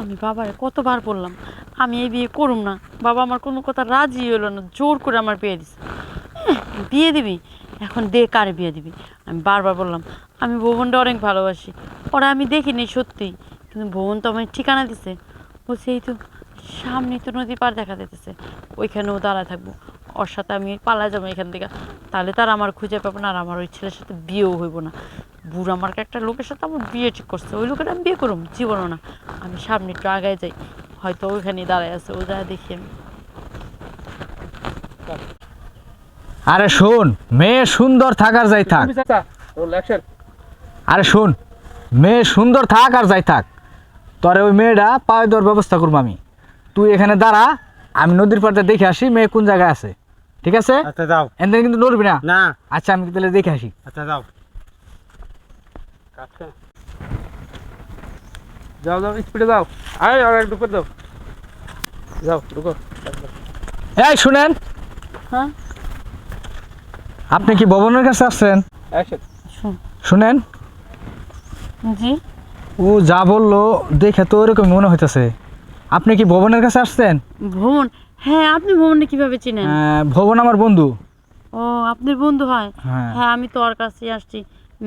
আমি বাবারে কতবার বললাম আমি এই বিয়ে করুম না, বাবা আমার কোনো কথা রাজি হলো না, জোর করে আমার বিয়ে দিছে। বিয়ে দিবি, এখন দে কারে বিয়ে দিবি। আমি বারবার বললাম আমি ভুবনটা অনেক ভালোবাসি, ওরা আমি দেখিনি সত্যি, কিন্তু ভুবন তো আমার ঠিকানা দিছে, বলছে এই তো সামনে তো নদী পার দেখা যেতেছে, ওইখানেও দাঁড়ায় থাকবো, ওর সাথে আমি পালা যাবো এখান থেকে, তাহলে তার আমার খুঁজে পাবো না, আর আমার ওই ছেলের সাথে বিয়েও হইব না। বুড়া আমার একটা লোকের সাথে আমার বিয়ে ঠিক করছে, ওই লোকের আমি বিয়ে করুম জীবনও না। আমি সামনে একটু আগায় যাই, হয়তো ওইখানেই দাঁড়ায় আছে, ও যা দেখি আমি। আরে শোন, মেয়ে সুন্দর থাক আর যাই থাক। আরে শোন, মেয়ে সুন্দর থাক আর যাই থাক, তোরে ওই মেয়েটা পায়ে দেওয়ার ব্যবস্থা করবো আমি। তুই এখানে দাঁড়া, আমি নদীর পাড়ে দেখে আসি মেয়ে কোন জায়গায় আছে, ঠিক আছে? আচ্ছা যাও। এনদিন কিন্তু নড়বি না। না। আচ্ছা আমি তাহলে দেখে আসি। আচ্ছা যাও। যাও যাও স্পিডে যাও। আয় আর একটু করে দাও। যাও ঢুকো। এই শুনেন, হ্যাঁ আপনি কি ভবনের কাছে আসছেন? অ্যাকশন। শুনেন, জি ও যা বললো দেখে তো ওরকম মনে হইতেছে। আপনি কি ভবনের কাছে আসছেন? ভুবন, হ্যাঁ আপনি ভুবনকে কিভাবে চিনেন? ভবন আমার বন্ধু। ও আপনার বন্ধু হয়? হ্যাঁ। হ্যাঁ আমি তো ওর কাছে আসছি,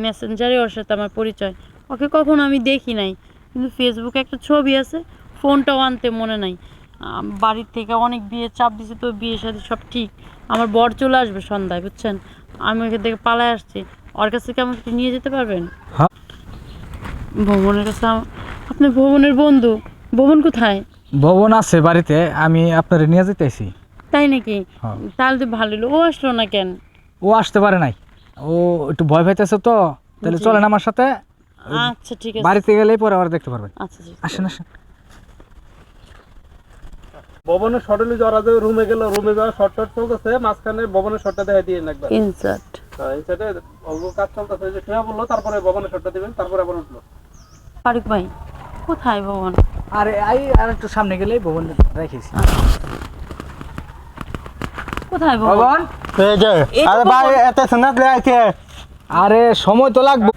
মেসেঞ্জারে ওর সাথে আমার পরিচয়, ওকে কখনো আমি দেখি নাই, কিন্তু ফেসবুকে একটা ছবি আছে, ফোনটাও আনতে মনে নাই। বাড়ির থেকে অনেক বিয়ে চাপ দিছে, তো বিয়ের সাথে সব ঠিক, আমার বর চলে আসবে সন্ধ্যায়, বুঝছেন? আমি ওখান থেকে পালায় আসছি, ওর কাছে কি আমাকে একটু নিয়ে যেতে পারবেন? হ্যাঁ। ভবনের কাছে আপনার ভবনের বন্ধু, ভবন কোথায়? ভবন আছে বাড়িতে, আমি আপনারে নিয়ে যেতেছি। তাই নাকি? হ্যাঁ। তাহলে তো ভালো হলো, ও আসলো না কেন? ও আসতে পারে নাই, ও একটু ভয় পাইতেছে তো, তাহলে জি। চলেন আমার সাথে, আচ্ছা ঠিক আছে। বাড়িতে গেলেই পরে আবার দেখতে পারবেন। আচ্ছা ঠিক আছে। আসেন আসেন। ভবনের শর্টে যাওয়ার আগে রুমে গেল, রুমে যাওয়ার শর্ট চলতেছে, মাঝখানে ভবনের শর্টটা দেখা দিয়ে একবার। ইনসার্ট। এই সাইডে অল্প কাজ চলতেছে, যে শুয়ে বললো, তারপরে ভবনের শর্টটা দিবেন, তারপরে আবার উঠলো। ফারুক ভাই কোথায় ভবন? আরে আর একটু সামনে গেলেই ভবন রেখেছি। কোথায় ভবন? ভবন, এই যে এই তো আরে ভাই ভবন। এত সুন্দর লাগছে। আরে সময় তো লাগবে।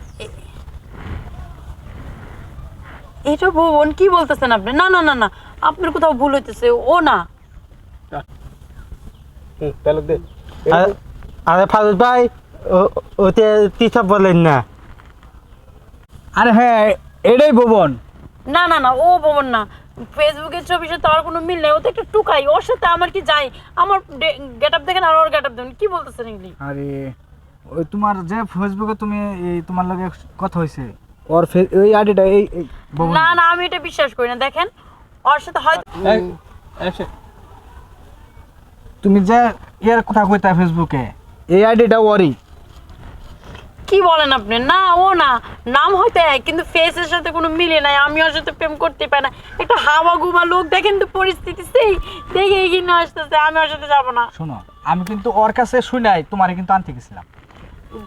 এটা ভবন কি বলতেছেন আপনি? না না না না, আপনার কোথাও ভুল হইতেছে, ও না। তাহলে দে। আরে ফারুক ভাই, ওতে টিচার বলেন না। আরে হ্যাঁ, এটাই ভবন। না না না, ও ভবন না, ফেসবুকের ছবির সাথে আর কোনো মিল নেই, ও তো একটু টুকাই, ওর সাথে আমার কি যায়? আমার গেট আপ দেখেন আর ওর গেট আপ দেখেন, কি বলতেছেন এগুলি? আরে ওই তোমার যে ফেসবুকে তুমি এই তোমার লগে কথা হইছে, ওর ওই আইডিটা এই ভবন। না না, আমি এটা বিশ্বাস করি না, দেখেন ওর সাথে হয়তো। তুমি যে এর কথা কইতা ফেসবুকে, এই আইডিটা ওরই। কি বলেন আপনি? না ও না, নাম হয়তো এক, কিন্তু ফেসের সাথে কোনো মিলে নাই, আমি ওর সাথে প্রেম করতে পারি না। একটা হাওয়া গুমা লোক, দেখেন তো পরিস্থিতি, সেই দেখে এগিয়ে আসতেছে, আমি ওর সাথে যাবো না। শোনো, আমি কিন্তু ওর কাছে শুনাই তোমারে কিন্তু আনতে গেছিলাম।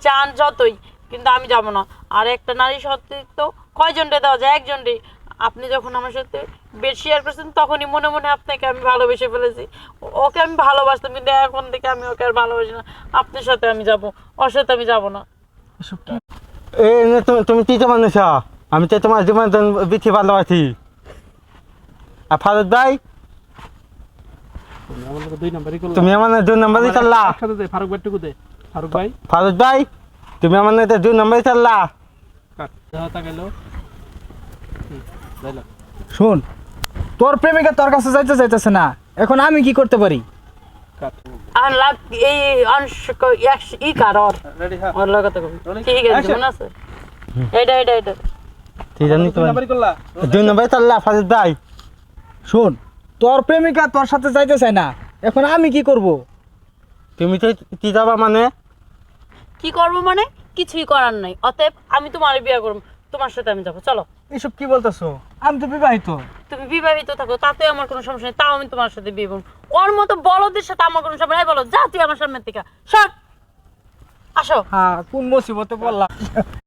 যান যতই, কিন্তু আমি যাবো না। আর একটা নারী সত্ত্বিত্ব কয়জনটা দেওয়া যায়? একজনটাই। আপনি যখন আমার সাথে বেড শেয়ার করছেন, তখনই মনে মনে আপনাকে আমি ভালোবেসে ফেলেছি, ওকে আমি ভালোবাসতাম, কিন্তু এখন থেকে আমি ওকে আর ভালোবাসি না। আপনার সাথে আমি যাব, ওর সাথে আমি যাব না। এসব কি? এই তুমি টিচার মানুষ, আমি তো তোমার জীবন বেশি ভালোবাসি। আর ফারুক ভাই, তুমি আমার 2 নম্বরই চাল্লা। ফারুক ভাইটুকু দে। ফারুক ভাই ফারুক ভাই, তুমি আমার 2 নম্বরই চাল্লা। শোন, তোর প্রেমিকা তোর কাছে যাইতেছে না, এখন আমি কি করতে পারি? আর লাভ এই অংশ ই কারর ওর লাগাতে কবি ঠিক আছে, মনে আছে? এটা এটা এটা ঠিক আছে, 2 নম্বরই চাল্লা ফারুক ভাই। শোন, তোর প্রেমিকা তোর সাথে যাইতে চায় না, এখন আমি কি করব? তুমি তো কি যাবা মানে? কি করবো মানে? কিছুই করার নাই, অতএব আমি তোমার বিয়ে করবো, তোমার সাথে আমি যাবো, চলো। এসব কি বলতেছো? আমি তো বিবাহিত। তুমি বিবাহিত থাকো, তাতে আমার কোনো সমস্যা নেই, তাও আমি তোমার সাথে বিয়ে করবো। ওর মতো বলদের সাথে আমার কোনো সমস্যা নাই। বলো, যা তুই আমার সামনের থেকে সর, আসো। হ্যাঁ, কোন মুসিবতে পড়লাম।